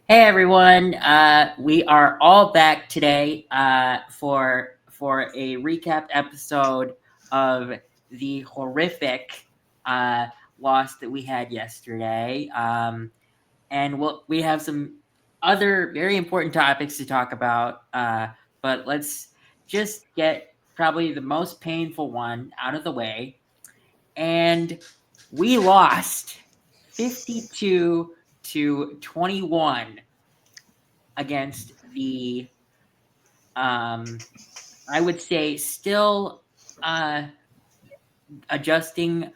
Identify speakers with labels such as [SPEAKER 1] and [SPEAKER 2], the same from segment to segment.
[SPEAKER 1] Hey everyone, we are all back today for a recap episode of the horrific uh, loss that we had yesterday, and we have some other very important topics to talk about. But let's just get probably the most painful one out of the way, and we lost 52-21 against the I would say still uh adjusting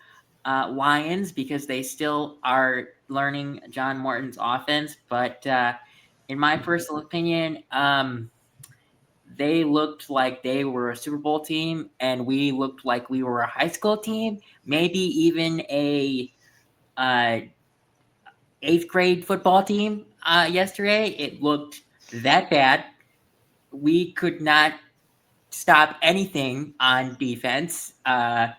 [SPEAKER 1] Lions because they still are learning John Morton's offense, but in my personal opinion, they looked like they were a Super Bowl team and we looked like we were a high school team, maybe even a uh, eighth grade football team yesterday. It looked that bad. We could not stop anything on defense. The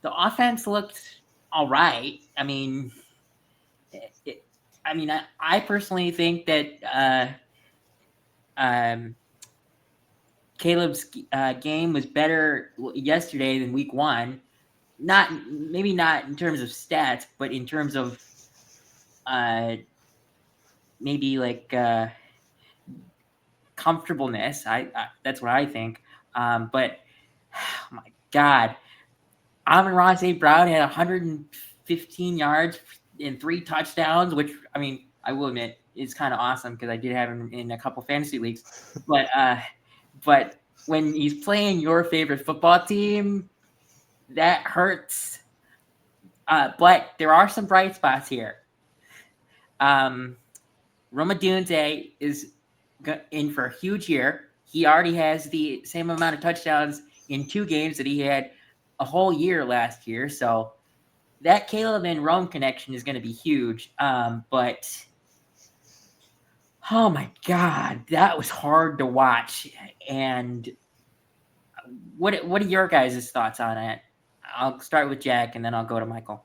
[SPEAKER 1] offense looked all right. It, I personally think that um, Caleb's game was better yesterday than week one. Not maybe not in terms of stats, but in terms of uh, maybe like comfortableness. That's what I think. But oh my God, Amon-Ra St. Brown had 115 yards and 3 touchdowns, which I will admit is kind of awesome because I did have him in a couple fantasy leagues. But when he's playing your favorite football team, that hurts. But there are some bright spots here. Roma Dunze is in for a huge year. He already has the same amount of touchdowns in 2 games that he had a whole year last year. So that Caleb and Rome connection is going to be huge. But oh my God, that was hard to watch. And what are your guys' thoughts on it? I'll start with Jack and then I'll go to Michael.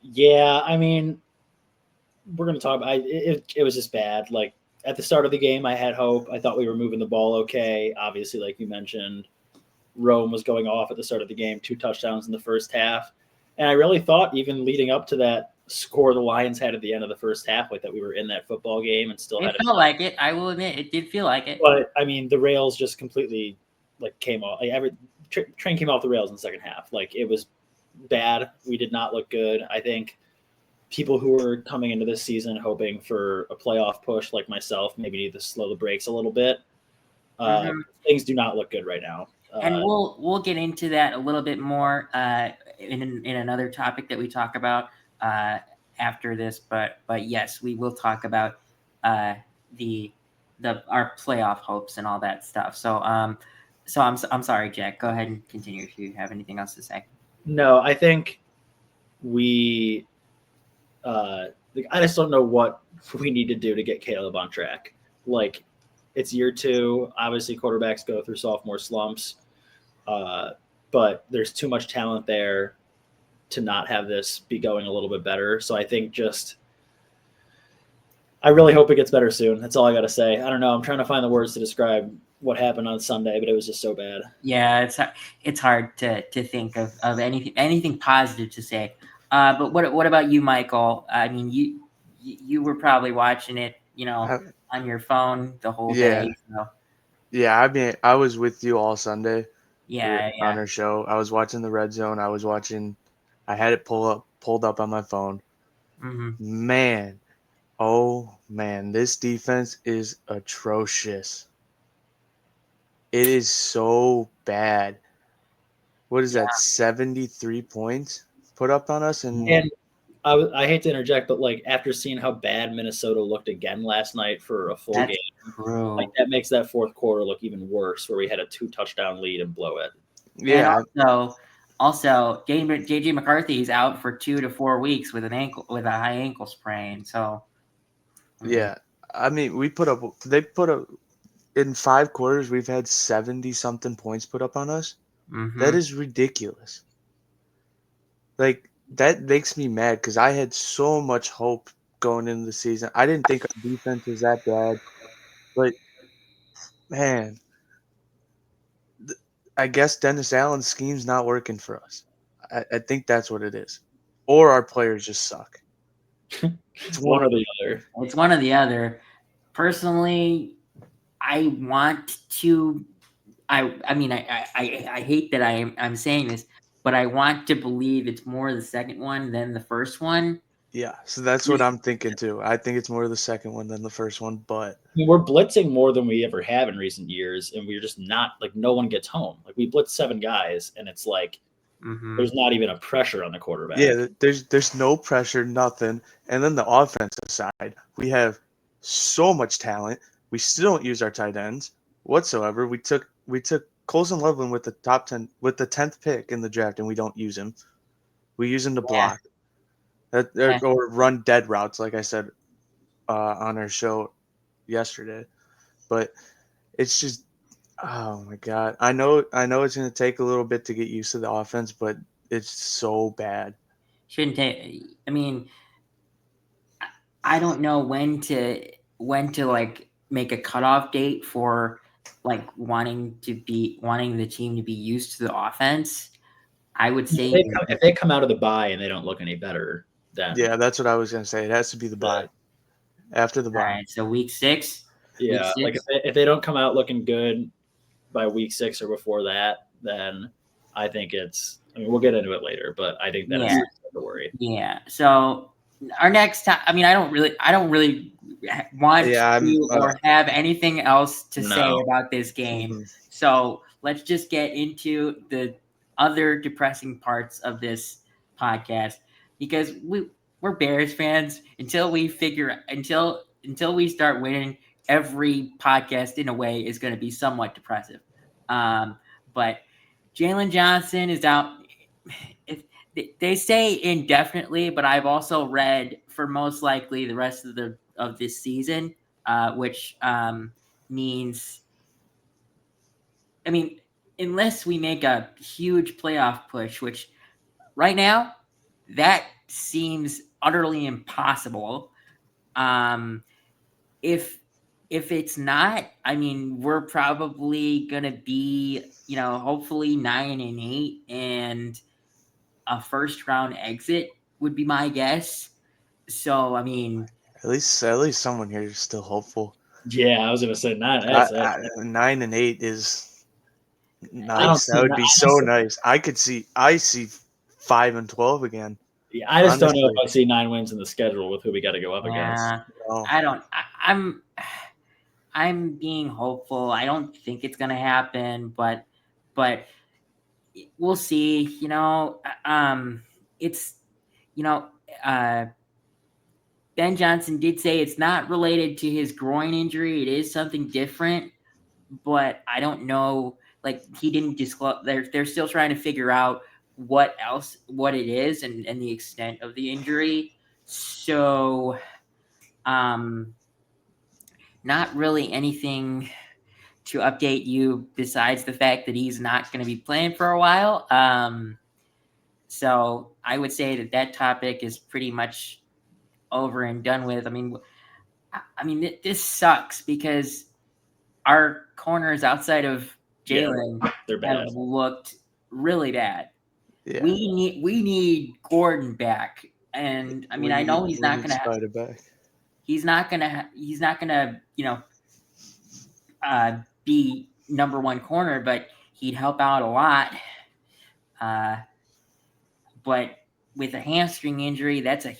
[SPEAKER 2] Yeah, I mean, we're going to talk about it was just bad. Like at the start of the game, I had hope. I thought we were moving the ball okay. Obviously, like you mentioned, Rome was going off at the start of the game, 2 touchdowns in the first half. And I really thought, even leading up to that score the Lions had at the end of the first half, like that we were in that football game and still had
[SPEAKER 1] It
[SPEAKER 2] a
[SPEAKER 1] felt
[SPEAKER 2] shot.
[SPEAKER 1] like it. I will admit, it did feel like it.
[SPEAKER 2] But I mean, the rails just completely like came off. Like every train came off the rails in the second half. Like it was bad. We did not look good. I think people who were coming into this season hoping for a playoff push, like myself, maybe need to slow the brakes a little bit.
[SPEAKER 1] Mm-hmm.
[SPEAKER 2] Things do not look good right now.
[SPEAKER 1] And we'll get into that a little bit more in another topic that we talk about uh, after this. But yes, we will talk about uh, the our playoff hopes and all that stuff. So I'm sorry, Jack. Go ahead and continue if you have anything else to say.
[SPEAKER 2] No, I think we. I just don't know what we need to do to get Caleb on track. Like, it's year two. Obviously, quarterbacks go through sophomore slumps, uh, but there's too much talent there to not have this be going a little bit better. So I think I really hope it gets better soon. That's all I got to say. I don't know. I'm trying to find the words to describe what happened on Sunday, but it was just so bad.
[SPEAKER 1] Yeah, it's hard to think of anything positive to say. But what about you, Michael? I mean, you were probably watching it,
[SPEAKER 3] I,
[SPEAKER 1] on your phone the whole
[SPEAKER 3] yeah,
[SPEAKER 1] day. So
[SPEAKER 3] yeah. I mean, I was with you all Sunday with
[SPEAKER 1] yeah, yeah.
[SPEAKER 3] Connor's show. I was watching the Red Zone. I had it pulled up on my phone.
[SPEAKER 1] Mm-hmm.
[SPEAKER 3] Man, oh man, this defense is atrocious. It is so bad. What is
[SPEAKER 1] Yeah.
[SPEAKER 3] that? 73 points put up on us, and
[SPEAKER 2] And I hate to interject, but like after seeing how bad Minnesota looked again last night for a full
[SPEAKER 1] That's
[SPEAKER 2] game, like
[SPEAKER 1] true.
[SPEAKER 2] that makes that fourth quarter look even worse, where we had a 2 touchdown lead and blow it.
[SPEAKER 1] And
[SPEAKER 3] yeah,
[SPEAKER 1] also, JJ McCarthy's out for 2 to 4 weeks with a high ankle sprain. So mm,
[SPEAKER 3] yeah. I mean, they put up in 5 quarters. We've had 70 something points put up on us. That
[SPEAKER 1] mm-hmm.
[SPEAKER 3] is ridiculous. Like that makes me mad because I had so much hope going into the season. I didn't think our defense was that bad, but man, I guess Dennis Allen's scheme's not working for us. I think that's what it is, or our players just suck. It's
[SPEAKER 2] One or the other.
[SPEAKER 1] It's one or the other. Personally, I want to. I mean, I hate that I'm saying this, but I want to believe it's more the second one than the first one.
[SPEAKER 3] Yeah, so that's what I'm thinking too. I think it's more the second one than the first one, but
[SPEAKER 2] I mean, we're blitzing more than we ever have in recent years, and we're just not like no one gets home. Like we blitz 7 guys, and it's like there's not even a pressure on the quarterback.
[SPEAKER 3] yeah, there's no pressure, nothing. And then the offensive side, we have so much talent. We still don't use our tight ends whatsoever. We took Colson Loveland with the top 10 with the 10th pick in the draft, and we don't use him. We use him to block or run dead routes, like I said on our show yesterday. But it's just, oh my god, I know it's going to take a little bit to get used to the offense, but it's so bad.
[SPEAKER 1] Shouldn't take. I mean, I don't know when to like make a cutoff date for like wanting the team to be used to the offense. I would say
[SPEAKER 2] If they come out of the bye and they don't look any better, then
[SPEAKER 3] Yeah, that's what I was going to say. It has to be the bye. After the
[SPEAKER 1] all
[SPEAKER 3] bye.
[SPEAKER 1] right. So week 6.
[SPEAKER 2] yeah, like if they don't come out looking good by week 6 or before that, then I think it's. I mean, we'll get into it later, but I think that is the worry.
[SPEAKER 1] Yeah. So our next time, I mean, I don't really want to or have anything else to say about this game. So let's just get into the other depressing parts of this podcast, because we're Bears fans until we start winning. Every podcast in a way is going to be somewhat depressive. But Jalen Johnson is out. They say indefinitely, but I've also read for most likely the rest of this season, which means, I mean, unless we make a huge playoff push, which right now that seems utterly impossible. If it's not, I mean, we're probably gonna be, hopefully 9-8 and a first round exit would be my guess. So I mean,
[SPEAKER 3] at least someone here is still hopeful.
[SPEAKER 2] Yeah, I was gonna say 9.
[SPEAKER 3] 9-8 is nice. That would be so nice. I see 5-12 again.
[SPEAKER 2] Yeah, I just don't know if I see 9 wins in the schedule with who we got to go up against.
[SPEAKER 3] No.
[SPEAKER 1] I don't. I'm being hopeful. I don't think it's gonna happen, but we'll see. It's Ben Johnson did say it's not related to his groin injury. It is something different, but I don't know. Like, he didn't disclose. They're still trying to figure out what it is and the extent of the injury. So, not really anything to update you besides the fact that he's not going to be playing for a while. So I would say that topic is pretty much over and done with. I mean, this sucks because our corners outside of Jalen have looked really bad. Yeah. We need Gordon back, and I mean, I know he's not gonna be number one corner, but he'd help out a lot. But with a hamstring injury, that's a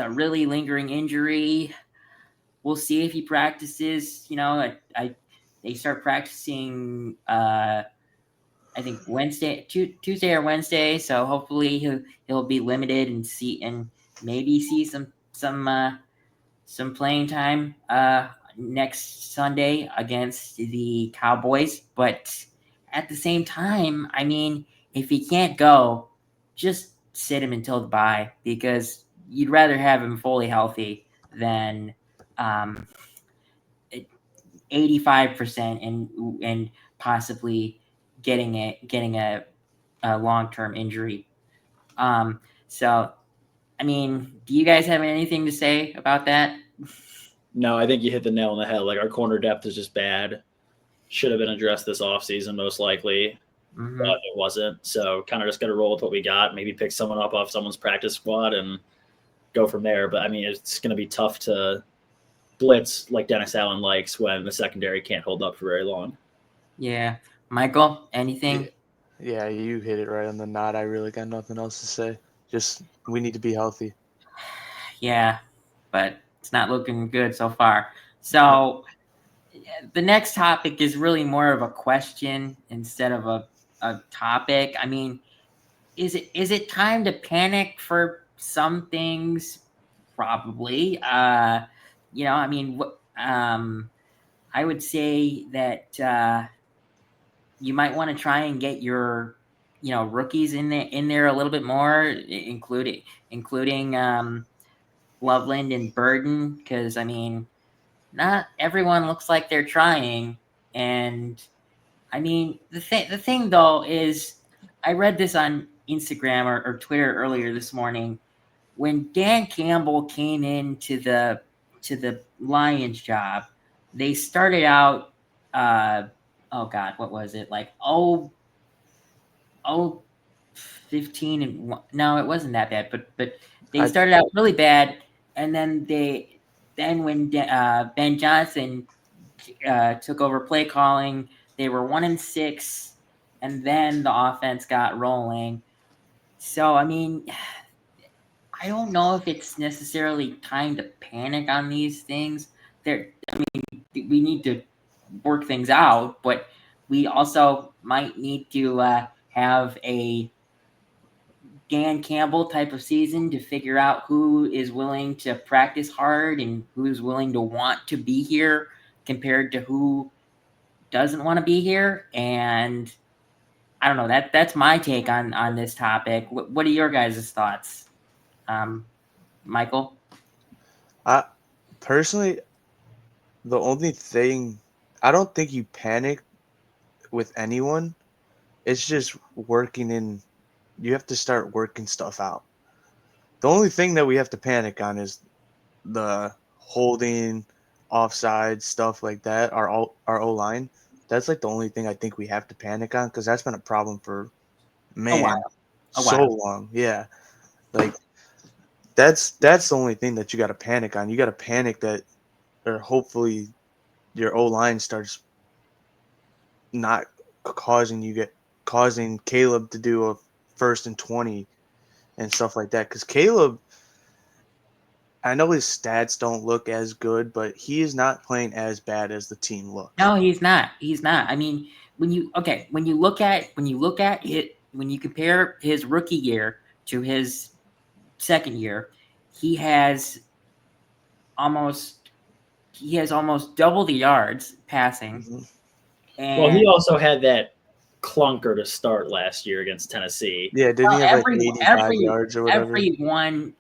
[SPEAKER 1] really lingering injury. We'll see if he practices. They start practicing. I think Tuesday or Wednesday. So hopefully he'll be limited and maybe see some playing time next Sunday against the Cowboys. But at the same time, I mean, if he can't go, just sit him until the bye, because you'd rather have him fully healthy than 85% and possibly getting a long-term injury. So I mean, do you guys have anything to say about that?
[SPEAKER 2] No, I think you hit the nail on the head. Like our corner depth is just bad. Should have been addressed this offseason, most likely, but
[SPEAKER 1] Mm-hmm.
[SPEAKER 2] it wasn't. So kind of just got to roll with what we got. Maybe pick someone up off someone's practice squad and go from there. But I mean, it's going to be tough to blitz like Dennis Allen likes when the secondary can't hold up for very long.
[SPEAKER 1] Yeah, Michael,
[SPEAKER 3] Yeah,
[SPEAKER 1] anything?
[SPEAKER 3] yeah, you hit it right on the knot. I really got nothing else to say. Just we need to be healthy.
[SPEAKER 1] Yeah, but it's not looking good so far. So the next topic is really more of a question instead of a topic. I mean, is it time to panic for some things? Probably. I mean, I would say that you might want to try and get your rookies in there a little bit more, including Loveland and Burden, because I mean, not everyone looks like they're trying. And I mean, the thing though is, I read this on Instagram or Twitter earlier this morning. When Dan Campbell came into the Lions job, they started out, uh, oh God, what was it, like 15 and no, it wasn't that bad, but they
[SPEAKER 3] I
[SPEAKER 1] started out really bad, and then when Ben Johnson took over play calling, they were 1-6, and then the offense got rolling. So I mean, I don't know if it's necessarily time to panic on these things. We need to work things out, but we also might need to have a Dan Campbell type of season to figure out who is willing to practice hard and who's willing to want to be here compared to who doesn't want to be here. And I don't know, that's my take on this topic. What are your guys' thoughts, Michael?
[SPEAKER 3] I personally, the only thing I don't think you panic with anyone. It's just working in. You have to start working stuff out. The only thing that we have to panic on is the holding, offside stuff like that. Our O line. That's like the only thing I think we have to panic on because that's been a problem for
[SPEAKER 1] A
[SPEAKER 3] man
[SPEAKER 1] while, a
[SPEAKER 3] so
[SPEAKER 1] while.
[SPEAKER 3] long. Yeah, like that's the only thing that you got to panic on. You got to panic that, or hopefully your O line starts not causing Caleb to do a 1st and 20 and stuff like that. Because Caleb, I know his stats don't look as good, but he is not playing as bad as the team looks.
[SPEAKER 1] No, he's not. He's not. I mean, when you compare his rookie year to his second year, he has almost he has almost double the yards passing,
[SPEAKER 3] Mhm.
[SPEAKER 2] Well, he
[SPEAKER 1] and
[SPEAKER 2] also had that clunker to start last year against Tennessee.
[SPEAKER 3] Yeah, didn't he have like
[SPEAKER 1] every
[SPEAKER 3] 85
[SPEAKER 1] every
[SPEAKER 3] yards or whatever?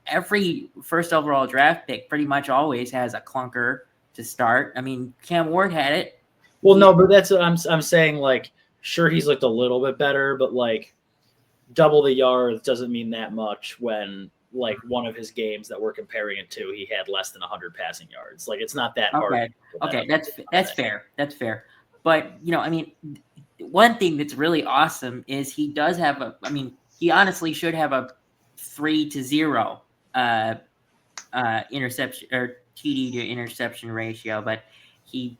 [SPEAKER 1] every first overall draft pick pretty much always has a clunker to start. I mean, Cam Ward had it.
[SPEAKER 2] Well,
[SPEAKER 1] He
[SPEAKER 2] no, but that's what I'm saying. Like, sure, he's looked a little bit better, but like double the yards doesn't mean that much when like one of his games that we're comparing it to, he had less than 100 passing yards. Like, it's not that hard.
[SPEAKER 1] Okay, that's fair. That's fair. But I mean, one thing that's really awesome is he does have a. I mean, he honestly should have a 3-0 uh, interception or TD to interception ratio, but he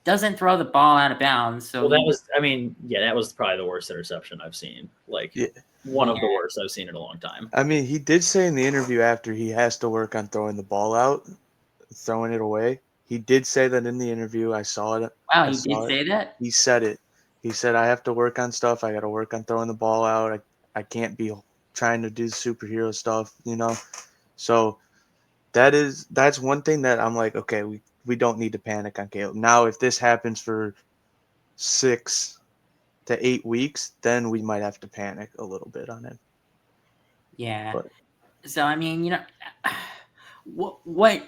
[SPEAKER 1] doesn't throw the ball out of bounds. So
[SPEAKER 2] Well, that
[SPEAKER 1] he,
[SPEAKER 2] was, I mean, yeah, that was probably the worst interception I've seen. Like,
[SPEAKER 3] Yeah.
[SPEAKER 2] one
[SPEAKER 1] yeah,
[SPEAKER 2] of the worst I've seen in a long time.
[SPEAKER 3] I mean, he did say in the interview after he has to work on throwing the ball out, throwing it away. He did say that in the interview. I saw it.
[SPEAKER 1] wow,
[SPEAKER 3] I
[SPEAKER 1] he did
[SPEAKER 3] saw it.
[SPEAKER 1] say that.
[SPEAKER 3] He said it. He said, I have to work on stuff. I got to work on throwing the ball out. I can't be trying to do superhero stuff. So that's one thing that I'm like, okay, we don't need to panic on Caleb. Now, if this happens for 6 to 8 weeks, then we might have to panic a little bit on it.
[SPEAKER 1] Yeah.
[SPEAKER 3] But
[SPEAKER 1] So I mean, what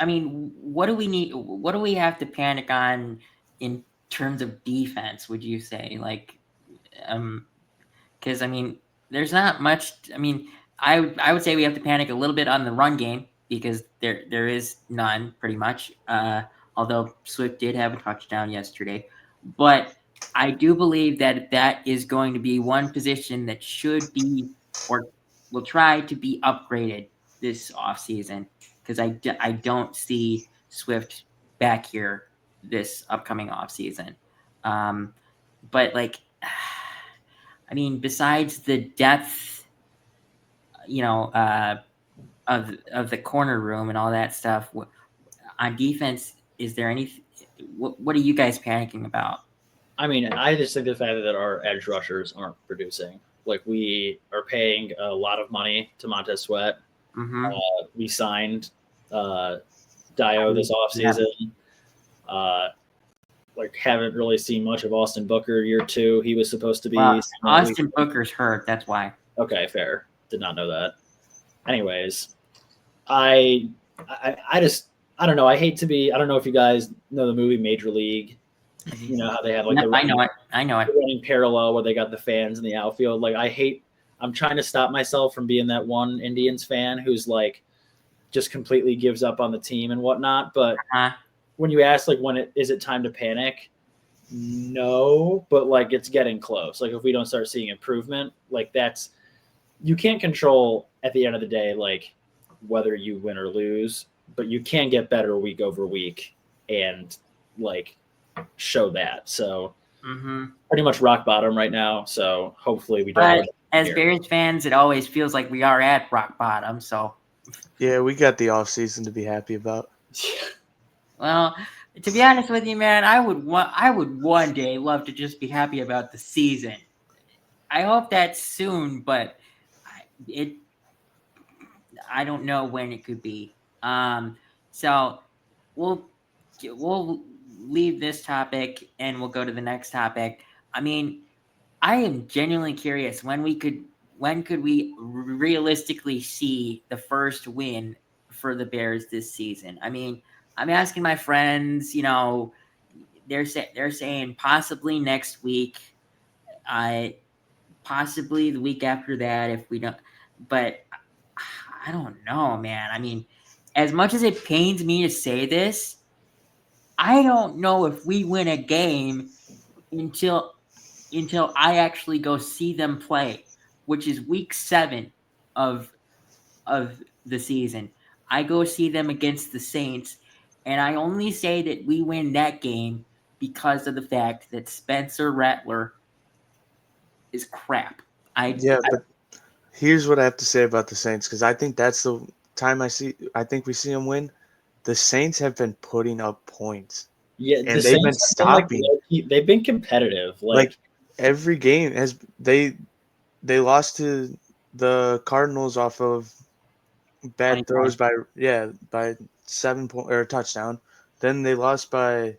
[SPEAKER 1] I mean, what do we need? What do we have to panic on in terms of defense? Would you say, like, because I mean, there's not much. I mean, I would say we have to panic a little bit on the run game because there is none pretty much. Although Swift did have a touchdown yesterday, but I do believe that is going to be one position that should be or will try to be upgraded this offseason because I don't see Swift back here this upcoming offseason. But like, I mean, besides the depth, of the corner room and all that stuff on defense, is there any? What are you guys panicking about?
[SPEAKER 2] I mean, I just think the fact that our edge rushers aren't producing. Like we are paying a lot of money to Montez Sweat.
[SPEAKER 1] Mm-hmm.
[SPEAKER 2] We signed Dio this offseason. Like haven't really seen much of Austin Booker year 2. He was supposed to be
[SPEAKER 1] Austin Booker's hurt. That's why.
[SPEAKER 2] Okay, fair. Did not know that. Anyways, I don't know. I hate to be. I don't know if you guys know the movie Major League. You know how they have like
[SPEAKER 1] I know it.
[SPEAKER 2] The running parallel where they got the fans in the outfield. Like I hate. I'm trying to stop myself from being that one Indians fan who's like just completely gives up on the team and whatnot. But when you ask like is it time to panic? No, but like it's getting close. Like if we don't start seeing improvement, like that's you can't control at the end of the day like whether you win or lose, but you can get better week over week and like show that. So pretty much rock bottom right now. So hopefully we don't.
[SPEAKER 1] But as Bears fans, it always feels like we are at rock bottom. So
[SPEAKER 3] yeah, we got the off season to be happy about.
[SPEAKER 1] Well, to be honest with you, man, I would one day love to just be happy about the season. I hope that's soon, but I don't know when it could be. So we'll leave this topic and we'll go to the next topic. I mean, I am genuinely curious when could we realistically see the first win for the Bears this season? I mean, I'm asking my friends, they're saying possibly next week, possibly the week after that if we don't, but I don't know, man. I mean, as much as it pains me to say this, I don't know if we win a game until I actually go see them play, which is week 7 of the season. I go see them against the Saints, and I only say that we win that game because of the fact that Spencer Rattler is crap.
[SPEAKER 3] But here's what I have to say about the Saints, because I think that's the time I think we see them win. The Saints have been putting up points.
[SPEAKER 2] Yeah,
[SPEAKER 3] and they've been stopping.
[SPEAKER 2] They've been competitive.
[SPEAKER 3] Like every game has they lost to the Cardinals off of bad throws by 7 point or a touchdown. Then they lost by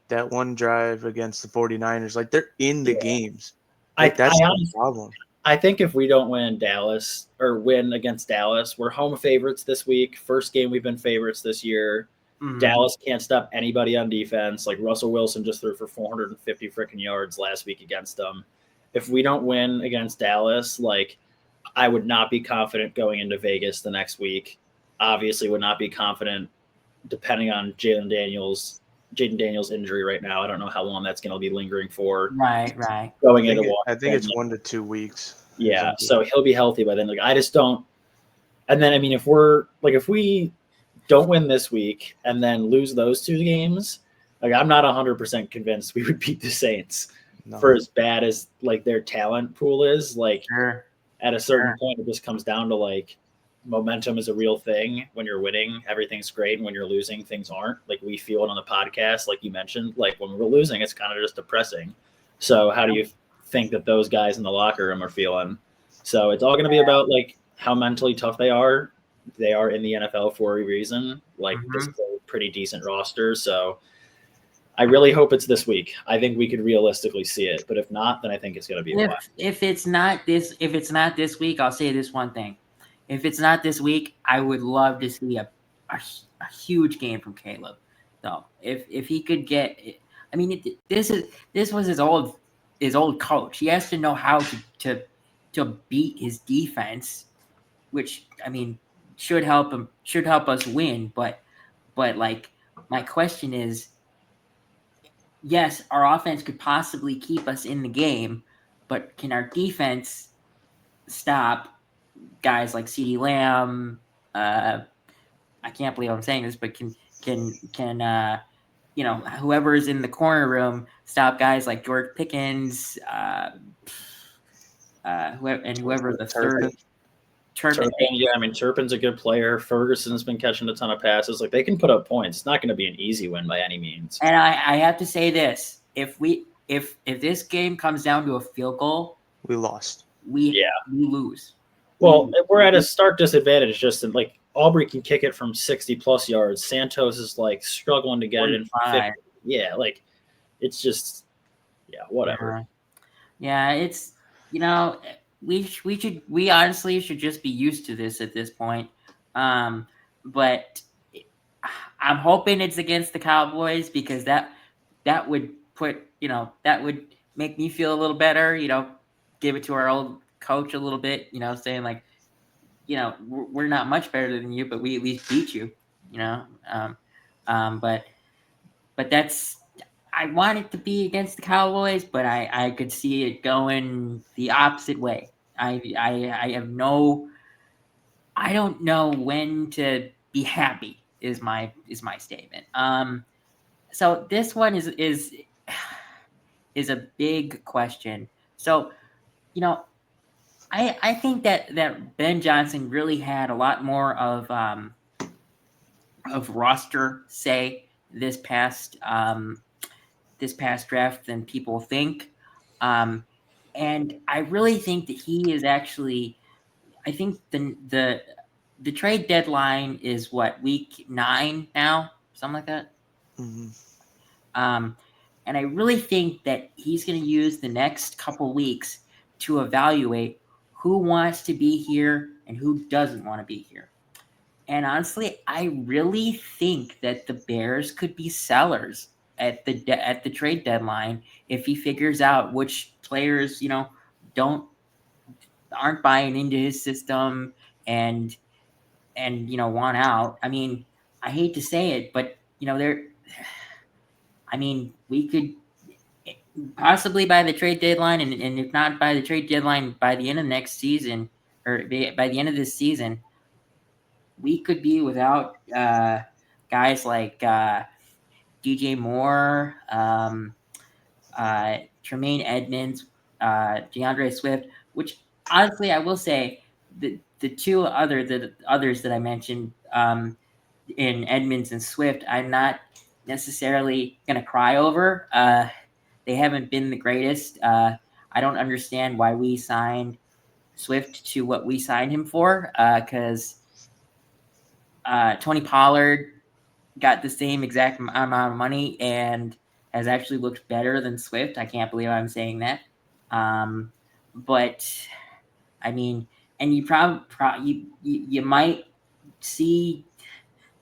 [SPEAKER 3] that one drive against the 49ers. Like they're in the games. Like that's the problem.
[SPEAKER 2] I think if we don't win Dallas or win against Dallas, we're home favorites this week. First game we've been favorites this year. Mm-hmm. Dallas can't stop anybody on defense. Like Russell Wilson just threw for 450 freaking yards last week against them. If we don't win against Dallas, like I would not be confident going into Vegas the next week. Obviously would not be confident depending on Jaden Daniels' injury right now. I don't know how long that's going to be lingering for.
[SPEAKER 1] Right.
[SPEAKER 2] Going into
[SPEAKER 3] I think it's 1 to 2 weeks.
[SPEAKER 2] Yeah, so he'll be healthy by then. Like I just don't. And then I mean, if we don't win this week and then lose those 2 games, like I'm not 100% convinced we would beat the Saints for as bad as like their talent pool is. Like at a certain point, it just comes down to like momentum is a real thing. When you're winning, everything's great, and when you're losing, things aren't. Like we feel it on the podcast, like you mentioned. Like when we're losing, it's kind of just depressing. So how do you think that those guys in the locker room are feeling? So it's all going to be about like how mentally tough they are. They are in the NFL for a reason. Like this is a pretty decent roster. So I really hope it's this week. I think we could realistically see it. But if not, then I think it's going to be a while.
[SPEAKER 1] If it's not this week, I'll say this one thing. If it's not this week, I would love to see a huge game from Caleb. Though, if he could get, I mean, this was his old coach. He has to know how to beat his defense which I mean should help us win. But like my question is, yes, our offense could possibly keep us in the game, but can our defense stop guys like CeeDee Lamb? I can't believe I'm saying this, but can whoever is in the corner room stop guys like George Pickens, whoever the third
[SPEAKER 2] Turpin, yeah, I mean Turpin's a good player. Ferguson's been catching a ton of passes. Like they can put up points. It's not going to be an easy win by any means.
[SPEAKER 1] And I have to say this: if this game comes down to a field goal,
[SPEAKER 3] we lost.
[SPEAKER 1] We lose.
[SPEAKER 2] Well, we're at a stark disadvantage. Just in, like Aubrey can kick it from 60+ yards. Santos is like struggling to get it in. 50. Yeah, like it's just whatever.
[SPEAKER 1] Yeah, it's we honestly should just be used to this at this point. But I'm hoping it's against the Cowboys because that would put that would make me feel a little better. Give it to our old coach a little bit. Saying like, we're not much better than you, but we at least beat you. But that's. I want it to be against the Cowboys, but I could see it going the opposite way. I don't know when to be happy is my statement. So this one is a big question. So, I think that Ben Johnson really had a lot more of roster say this past draft than people think. And I really think that he is actually, I think the trade deadline is what, week 9 now, something like that.
[SPEAKER 3] Mm-hmm.
[SPEAKER 1] And I really think that he's going to use the next couple weeks to evaluate who wants to be here and who doesn't want to be here. And honestly, I really think that the Bears could be sellers at the trade deadline if he figures out which players aren't buying into his system and want out. I mean, I hate to say it, but we could possibly by the trade deadline, and if not by the trade deadline, by the end of next season or by the end of this season, we could be without guys like DJ Moore, Tremaine Edmonds, DeAndre Swift, which honestly I will say the others that I mentioned in Edmonds and Swift, I'm not necessarily going to cry over. They haven't been the greatest. I don't understand why we signed Swift to what we signed him for, because Tony Pollard got the same exact amount of money and has actually looked better than Swift. I can't believe I'm saying that. But I mean, and you probably you might see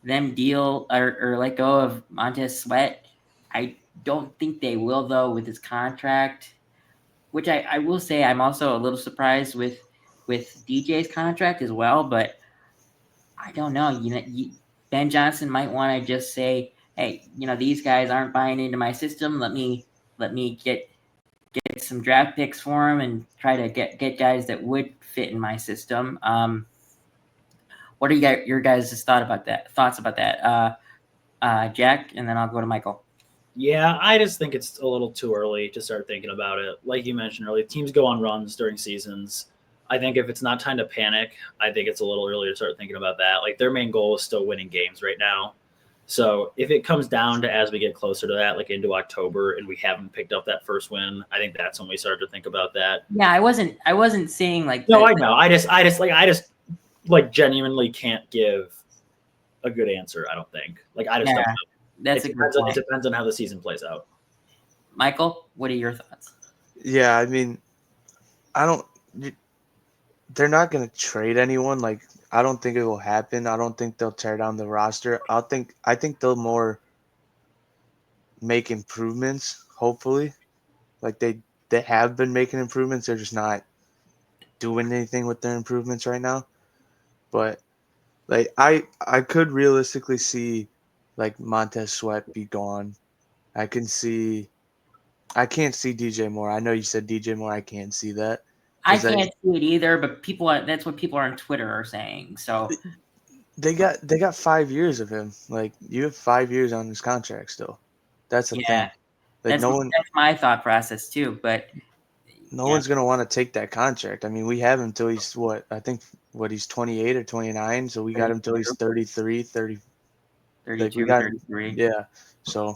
[SPEAKER 1] them deal or let go of Montez Sweat. I don't think they will, though, with his contract, which I will say I'm also a little surprised with DJ's contract as well, but I don't know. Ben Johnson might want to just say, hey, these guys aren't buying into my system. Let me get some draft picks for them and try to get guys that would fit in my system. What are your guys' thoughts about that? Jack, and then I'll go to Michael.
[SPEAKER 2] Yeah, I just think it's a little too early to start thinking about it. Like you mentioned earlier, teams go on runs during seasons. I think if it's not time to panic, I think it's a little early to start thinking about that. Like their main goal is still winning games right now. So if it comes down to as we get closer to that, like into October, and we haven't picked up that first win, I think that's when we start to think about that.
[SPEAKER 1] Yeah, I wasn't saying like.
[SPEAKER 2] No, I know. I just genuinely can't give a good answer. I don't think. Like I just don't know.
[SPEAKER 1] That's a good point.
[SPEAKER 2] It depends on how the season plays out.
[SPEAKER 1] Michael, what are your thoughts?
[SPEAKER 3] Yeah, I mean, they're not going to trade anyone. Like, I don't think it will happen. I don't think they'll tear down the roster. I think they'll more make improvements, hopefully. Like, they have been making improvements. They're just not doing anything with their improvements right now. but like I could realistically see like Montez Sweat be gone. I can see I can't see DJ Moore. I know you said DJ Moore. I can't see that
[SPEAKER 1] I
[SPEAKER 3] because
[SPEAKER 1] can't see it either, but that's what people on Twitter are saying. So
[SPEAKER 3] they got 5 years of him. Like you have 5 years on his contract still. That's the
[SPEAKER 1] yeah,
[SPEAKER 3] thing. Like
[SPEAKER 1] that's my thought process too. But
[SPEAKER 3] no
[SPEAKER 1] yeah,
[SPEAKER 3] one's gonna want to take that contract. I mean, we have him till he's what I think what he's 28 or 29, so we got him till he's 33, 30. Like we
[SPEAKER 1] 32,
[SPEAKER 3] got
[SPEAKER 1] 33.
[SPEAKER 3] yeah. So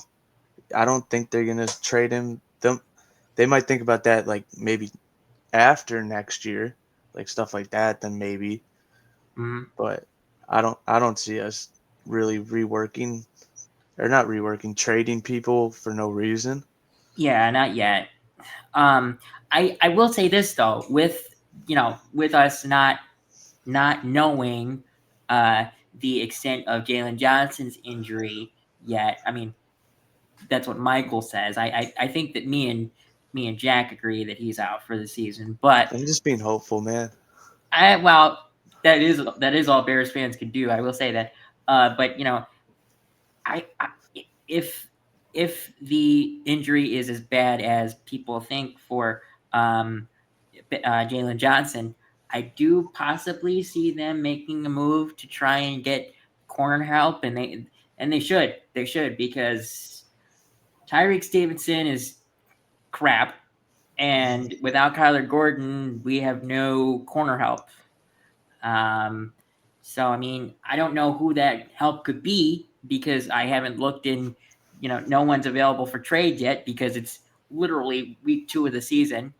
[SPEAKER 3] I don't think they're gonna trade him. They might think about that like maybe after next year, like stuff like that. Then maybe,
[SPEAKER 1] Mhm.
[SPEAKER 3] but I don't see us really reworking or not reworking trading people for no reason.
[SPEAKER 1] Yeah, not yet. Um, I will say this though, with us not knowing the extent of Jalen Johnson's injury yet. I mean, that's what Michael says. I think that me and Jack agree that he's out for the season. But
[SPEAKER 3] I'm just being hopeful, man.
[SPEAKER 1] well, that is all Bears fans can do. I will say that. But I if the injury is as bad as people think for um, Jalen Johnson, I do possibly see them making a move to try and get corner help, and they should because Tyreek Stevenson is crap, and without Kyler Gordon, we have no corner help. Um, so I mean, I don't know who that help could be because I haven't looked in. No one's available for trade yet because it's literally week 2 of the season.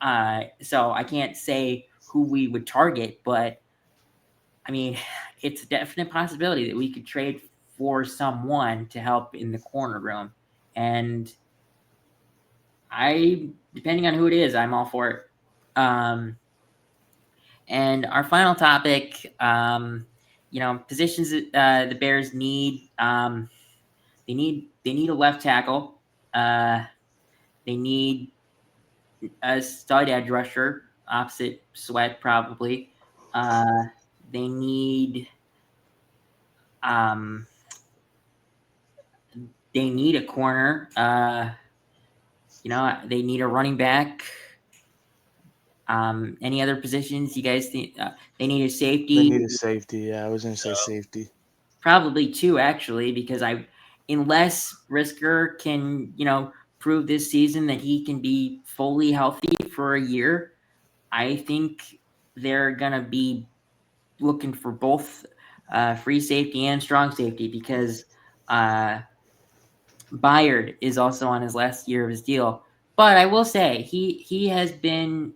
[SPEAKER 1] So I can't say who we would target, but I mean, it's a definite possibility that we could trade for someone to help in the corner room, and depending on who it is, I'm all for it. And our final topic, positions that the Bears need. They need a left tackle. They need a stud edge rusher opposite Sweat probably. Uh, they need um, they need a corner. They need a running back. Any other positions you guys think they need a
[SPEAKER 3] They
[SPEAKER 1] safety?
[SPEAKER 3] need a safety. Yeah, I was gonna say safety.
[SPEAKER 1] Probably two actually, because unless Brisker can, prove this season that he can be fully healthy for a year, I think they're gonna be looking for both free safety and strong safety because uh, Byard is also on his last year of his deal. But I will say he has been,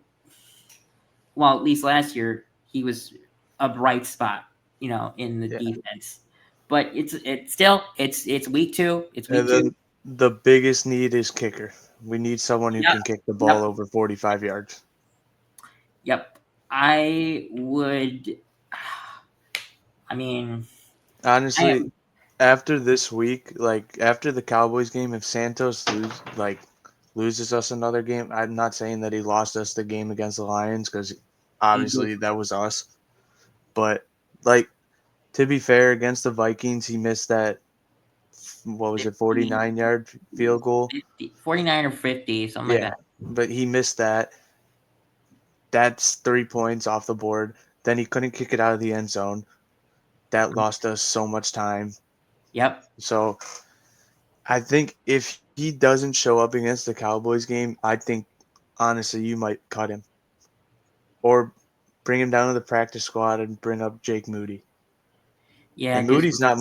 [SPEAKER 1] well, at least last year he was a bright spot, in the
[SPEAKER 3] Yeah,
[SPEAKER 1] defense. But it's week 2. It's
[SPEAKER 3] and
[SPEAKER 1] week 2.
[SPEAKER 3] then the biggest need is kicker. We need someone who
[SPEAKER 1] Yep.
[SPEAKER 3] can kick the ball
[SPEAKER 1] Yep.
[SPEAKER 3] over 45 yards.
[SPEAKER 1] Yep. I would. I mean, I
[SPEAKER 3] Honestly,
[SPEAKER 1] am.
[SPEAKER 3] after this week, like after the Cowboys game, if Santos loses us another game, I'm not saying that he lost us the game against the Lions because
[SPEAKER 1] He did.
[SPEAKER 3] obviously that was us. But like to be fair, against the Vikings, he missed that what was it,
[SPEAKER 1] 50,
[SPEAKER 3] 49-yard field goal?
[SPEAKER 1] 49 or 50, something like
[SPEAKER 3] Yeah,
[SPEAKER 1] that.
[SPEAKER 3] but he missed that. That's 3 points off the board. Then he couldn't kick it out of the end zone. That lost us so much time.
[SPEAKER 1] Yep.
[SPEAKER 3] So I think if he doesn't show up against the Cowboys game, I think honestly you might cut him or bring him down to the practice squad and bring up Jake Moody.
[SPEAKER 1] Yeah,
[SPEAKER 3] And
[SPEAKER 1] because
[SPEAKER 3] Moody's not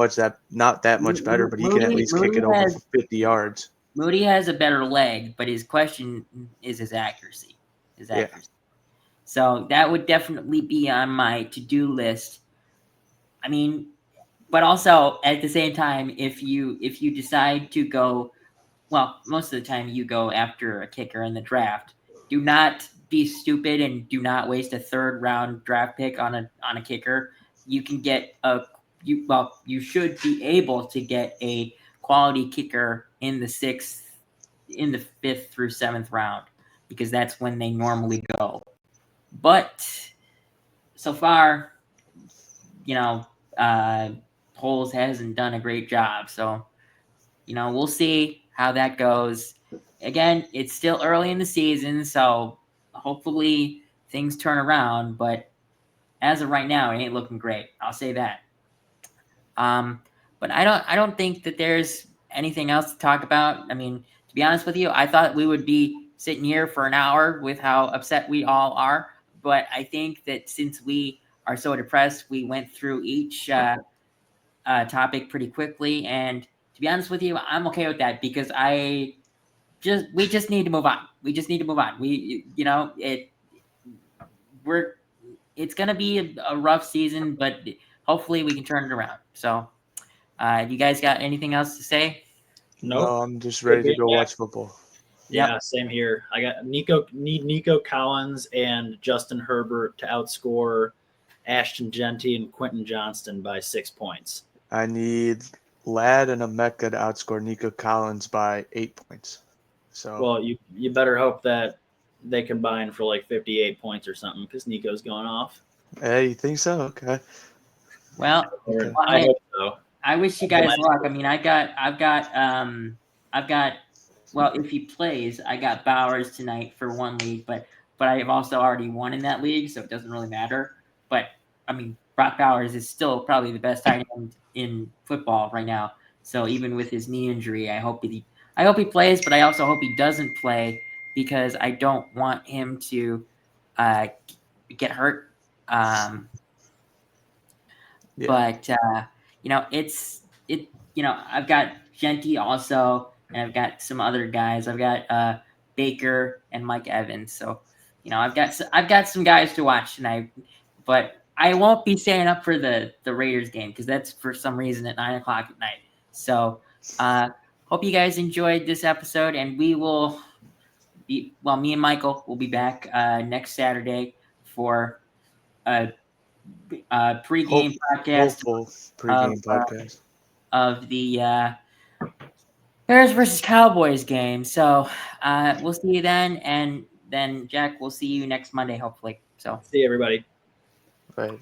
[SPEAKER 3] that much better, but he can at
[SPEAKER 1] Moody
[SPEAKER 3] least kick it over for 50 yards.
[SPEAKER 1] Moody has a better leg, but his question is his accuracy. His
[SPEAKER 3] Yeah.
[SPEAKER 1] accuracy. So that would definitely be on my to-do list. I mean, but also at the same time, if you decide to go, well, most of the time you go after a kicker in the draft. Do not be stupid and do not waste a third round draft pick on a kicker. You can get you should be able to get a quality kicker in the 6th, in the 5th through 7th round because that's when they normally go. But so far, Poles hasn't done a great job. So, we'll see how that goes. Again, it's still early in the season, so hopefully things turn around. But as of right now, it ain't looking great. I'll say that. But I don't think that there's anything else to talk about. I mean, to be honest with you, I thought we would be sitting here for an hour with how upset we all are. But I think that since we are so depressed, we went through each topic pretty quickly. And to be honest with you, I'm okay with that because we just need to move on. We just need to move on. It's gonna be a rough season, but hopefully we can turn it around. So, you guys got anything else to say?
[SPEAKER 2] Nope.
[SPEAKER 3] No, I'm just ready to go watch football.
[SPEAKER 2] Yeah, same here. I got Nico Collins and Justin Herbert to outscore Ashton Genty and Quentin Johnston by 6 points.
[SPEAKER 3] I need Ladd and Emeka to outscore Nico Collins by 8 points. So,
[SPEAKER 2] well, you better hope that they combine for like 58 points or something because Nico's going off.
[SPEAKER 3] Hey, you think so? Okay.
[SPEAKER 1] Well,
[SPEAKER 3] Okay.
[SPEAKER 2] I hope so.
[SPEAKER 1] I wish you guys luck. I mean, I've got. Well, if he plays, I got Bowers tonight for one league, but I have also already won in that league, so it doesn't really matter. But I mean, Brock Bowers is still probably the best tight end in football right now. So even with his knee injury, I hope he plays, but I also hope he doesn't play because I don't want him to get hurt.
[SPEAKER 3] Yeah.
[SPEAKER 1] But I've got Genty also, and I've got some other guys. I've got Baker and Mike Evans. So, I've got some guys to watch tonight. But I won't be staying up for the Raiders game because that's for some reason at 9:00 at night. So, hope you guys enjoyed this episode, and we will me and Michael will be back next Saturday for a pregame podcast.
[SPEAKER 3] Pregame podcast
[SPEAKER 1] of the Bears versus Cowboys game. So we'll see you then, and then Jack, we'll see you next Monday, hopefully. So
[SPEAKER 2] see everybody.
[SPEAKER 3] Right.